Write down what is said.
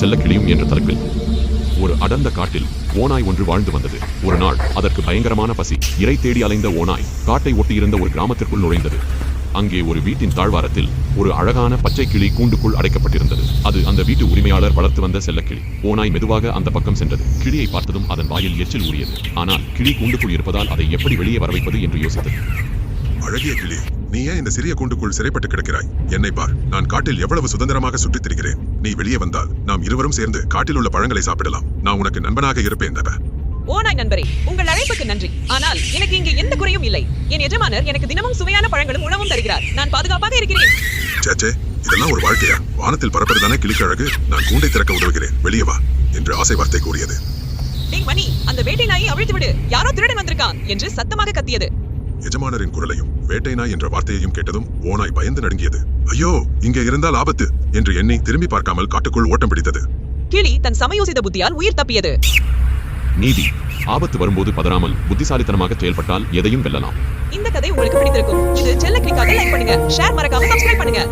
செல்லக்கிளியும் என்ற தலைப்பில். ஒரு அடர்ந்த காட்டில் ஓநாய் ஒன்று வாழ்ந்து வந்தது. ஒரு நாள் அதற்கு பயங்கரமான பசி. இரை தேடி அலைந்த ஓநாய் காட்டை ஒட்டியிருந்த ஒரு கிராமத்திற்குள் நுழைந்தது. அங்கே ஒரு வீட்டின் தாழ்வாரத்தில் ஒரு அழகான பச்சை கிளி கூண்டுக்குள் அடைக்கப்பட்டிருந்தது. அது அந்த வீட்டு உரிமையாளர் வளர்த்து வந்த செல்லக்கிளி. ஓநாய் மெதுவாக அந்த பக்கம் சென்றது. கிளியை பார்த்ததும் அதன் வாயில் எச்சில் ஊறியது. ஆனால் கிளி கூண்டுக்குள் இருப்பதால் அதை எப்படி வெளியே வரவைப்பது என்று யோசித்தது. அழகிய கிளி, நீ ஏன் இந்த சிறிய கூண்டுக்குள் சிறைப்பட்டு கிடக்கிறாய்? என்னை பார், நான் காட்டில் எவ்வளவு சுதந்திரமாக சுற்றித் திரிகிறேன். நீ வெளியே வந்தால் நாம் இருவரும் சேர்ந்து காட்டில் உள்ள பழங்களை சாப்பிடலாம். நான் உனக்கு நண்பனாக இருப்பேன். ஓநாய் நண்பரே, உங்கள் அழைப்புக்கு நன்றி. ஆனால் எனக்கு இங்கே எந்த குறையும் இல்லை. என் எஜமானர் எனக்கு தினமும் சுவையான பழங்களும் உணவும் தருகிறார். நான் பாதுகாப்பாக இருக்கிறேன். சேச்சே, இதெல்லாம் ஒரு வாழ்க்கையா? வானத்தில் பறப்பதுதானே கிளிக்கு அழகு. நான் கூண்டை திறக்க உதவுகிறேன், வெளியே வா என்று ஆசை வார்த்தை கூறியது. டேய் மணி, அந்த வேட்டை நாயை அவிழ்த்து விடு, யாரோ திருடன் வந்திருக்கான் என்று சத்தமாக கத்தியது. எஜமானரின் குரலையும் வேட்டை நாய் என்ற வார்த்தையையும் கேட்டதும் ஓநாய் பயந்து நடுங்கியது. ஐயோ, இங்கே இருந்தால் ஆபத்து என்று எண்ணி திரும்பி பார்க்காமல் காட்டுக்குள் ஓட்டம் பிடித்தது. கிளி தன் சமயோசித புத்தியால் உயிர் தப்பியது. நீதி: ஆபத்து வரும்போது பதறாமல் புத்திசாலித்தனமாக செயல்பட்டால் எதையும் வெல்லலாம். இந்த கதை உங்களுக்கு பிடித்திருக்கும். இது செல்லக்கிளிக்காக லைக் பண்ணுங்க, ஷேர் மறக்காம சப்ஸ்கிரைப் பண்ணுங்க.